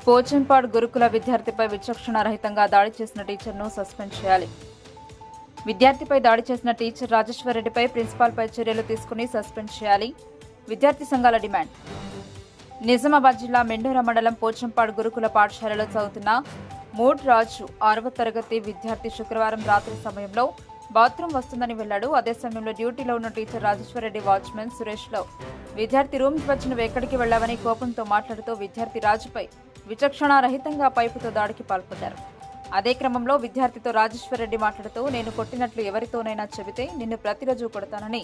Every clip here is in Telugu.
పోచంపాడ్ గురుకుల విద్యార్థిపై విచక్షణారహితంగా దాడి చేసిన టీచర్ను సస్పెండ్ చేయాలి. విద్యార్థిపై దాడి చేసిన టీచర్ రాజేశ్వరరెడ్డిపై ప్రిన్సిపాల్పై చర్యలు తీసుకుని సస్పెండ్ చేయాలి. విద్యార్థి సంఘాల డిమాండ్. నిజామాబాద్ జిల్లా మెండోరా మండలం పోచంపాడ్ గురుకుల పాఠశాలలో చదువుతున్న మూడ్ రాజు 6వ తరగతి విద్యార్థి శుక్రవారం రాత్రి సమయంలో బాత్రూం వస్తుందని వెళ్లాడు. అదే సమయంలో డ్యూటీలో ఉన్న టీచర్ రాజేశ్వరరెడ్డి వాచ్మెన్ సురేష్లో విద్యార్థి రూమ్కి వచ్చి నువ్వు ఎక్కడికి వెళ్లావని కోపంతో మాట్లాడుతూ విద్యార్థి రాజుపై విచక్షణారహితంగా పైపుతో దాడికి పాల్పడ్డారు. అదే క్రమంలో విద్యార్థితో రాజేశ్వరరెడ్డి మాట్లాడుతూ నేను కొట్టినట్లు ఎవరితోనైనా చెబితే నిన్ను ప్రతిరోజు కొడతానని,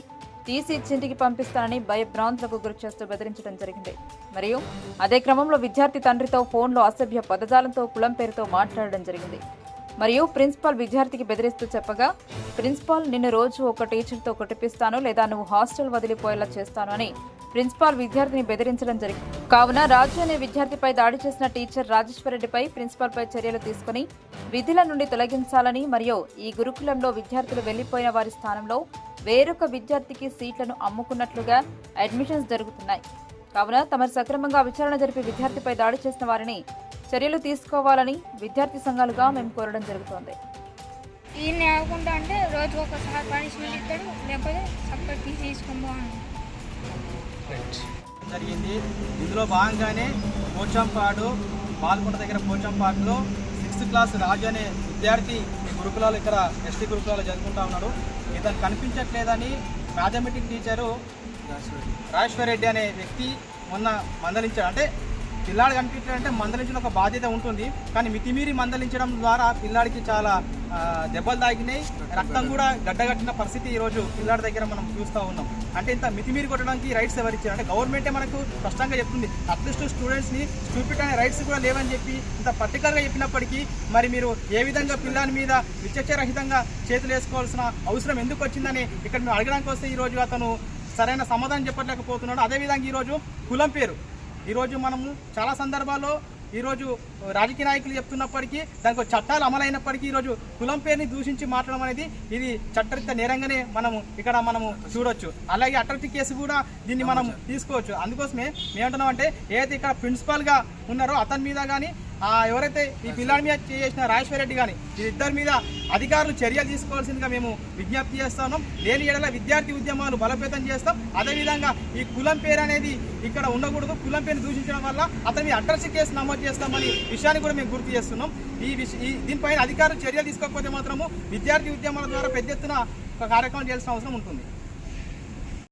తీసి ఇచ్చింటికి పంపిస్తానని భయభ్రాంతులకు గురి చేస్తూ బెదిరించడం జరిగింది. మరియు అదే క్రమంలో విద్యార్థి తండ్రితో ఫోన్లో అసభ్య పదజాలంతో కులం పేరుతో మాట్లాడడం జరిగింది. మరియు ప్రిన్సిపాల్ విద్యార్థికి బెదిరిస్తూ చెప్పగా ప్రిన్సిపాల్ నిన్ను రోజు ఒక టీచర్తో కొట్టిపిస్తాను లేదా నువ్వు హాస్టల్ వదిలిపోయేలా చేస్తాను అని ప్రిన్సిపాల్ విద్యార్థిని బెదిరించడం జరిగింది. కావున రాజు అనే విద్యార్థిపై దాడి చేసిన టీచర్ రాజేశ్వరరెడ్డిపై ప్రిన్సిపాల్పై చర్యలు తీసుకుని విధుల నుండి తొలగించాలని మరియు ఈ గురుకులంలో విద్యార్థులు వెళ్లిపోయిన వారి స్థానంలో వేరొక విద్యార్థికి సీట్లను అమ్ముకున్నట్లుగా అడ్మిషన్స్ జరుగుతున్నాయి. కావున తమరు సక్రమంగా విచారణ జరిపి విద్యార్థిపై దాడి చేసిన వారిని చర్యలు తీసుకోవాలని విద్యార్థి సంఘాలుగా మేము కోరడం జరుగుతోంది. ఈయన ఆగకుండా అంటే రోజు ఒకసారి పనిష్మెంట్ ఇస్తాడు, లేకపోతే సపరేట్ తీసుకొని జరిగింది. ఇందులో భాగంగానే పోచంపాడు పాల్కొండ దగ్గర పోచంపాడులో 6th క్లాస్ రాజు అనే విద్యార్థి గురుకులాలు ఇక్కడ ఎస్టీ గురుకులాలు చదువుకుంటా ఉన్నాడు. ఇతను కనిపించట్లేదని మ్యాథమెటిక్స్ టీచరు రాజేశ్వరరెడ్డి అనే వ్యక్తి మొన్న మందలించాడు. అంటే పిల్లాడు కనిపించాడంటే మందలించిన ఒక బాధ్యత ఉంటుంది, కానీ మితిమీరి మందలించడం ద్వారా పిల్లాడికి చాలా దెబ్బలు తాగినాయి, రక్తం కూడా గడ్డగట్టిన పరిస్థితి ఈరోజు పిల్లాడి దగ్గర మనం చూస్తూ ఉన్నాం. అంటే ఇంత మితిమీరి కొట్టడానికి రైట్స్ ఎవరు ఇచ్చారు? అంటే గవర్నమెంటే మనకు స్పష్టంగా చెప్తుంది, అట్లీస్ట్ స్టూడెంట్స్ని స్టూపిడ్ అనే రైట్స్ కూడా లేవని చెప్పి ఇంత పర్టికులర్గా చెప్పినప్పటికీ మరి మీరు ఏ విధంగా పిల్లాడి మీద విచక్షణరహితంగా చేతులు వేసుకోవాల్సిన అవసరం ఎందుకు వచ్చిందని ఇక్కడ మేము అడగడానికి వస్తే ఈరోజు అతను సరైన సమాధానం చెప్పలేకపోతున్నాడు. అదేవిధంగా ఈరోజు కులం పేరు ఈరోజు మనము చాలా సందర్భాల్లో ఈరోజు రాజకీయ నాయకులు చెప్తున్నప్పటికీ దానికి చట్టాలు అమలైనప్పటికీ ఈరోజు కులం పేరుని దూషించి మాట్లాడడం అనేది ఇది చట్టరీత్యా నేరంగానే ఇక్కడ మనము చూడొచ్చు. అలాగే అట్రాక్టివ్ కేసు కూడా దీన్ని మనం తీసుకోవచ్చు. అందుకోసమే మేమంటున్నాం అంటే ఏదైతే ఇక్కడ ప్రిన్సిపాల్గా ఉన్నారో అతని మీద కానీ ఎవరైతే ఈ పిల్లాడి మీద చేసిన రాజేశ్వరరెడ్డి కానీ వీరిద్దరి మీద అధికారులు చర్యలు తీసుకోవాల్సిందిగా మేము విజ్ఞప్తి చేస్తున్నాం. లేని ఏడల విద్యార్థి ఉద్యమాలు బలోపేతం చేస్తాం. అదేవిధంగా ఈ కులం పేరు అనేది ఇక్కడ ఉండకూడదు, కులం పేరుని దూషించడం వల్ల అతని మీద అట్రాసిటీ కేసు నమోదు చేస్తామని విషయాన్ని కూడా మేము గుర్తు చేస్తున్నాం. దీనిపైన అధికారులు చర్యలు తీసుకోకపోతే మాత్రము విద్యార్థి ఉద్యమాల ద్వారా పెద్ద ఎత్తున కార్యక్రమం చేయాల్సిన అవసరం ఉంటుంది.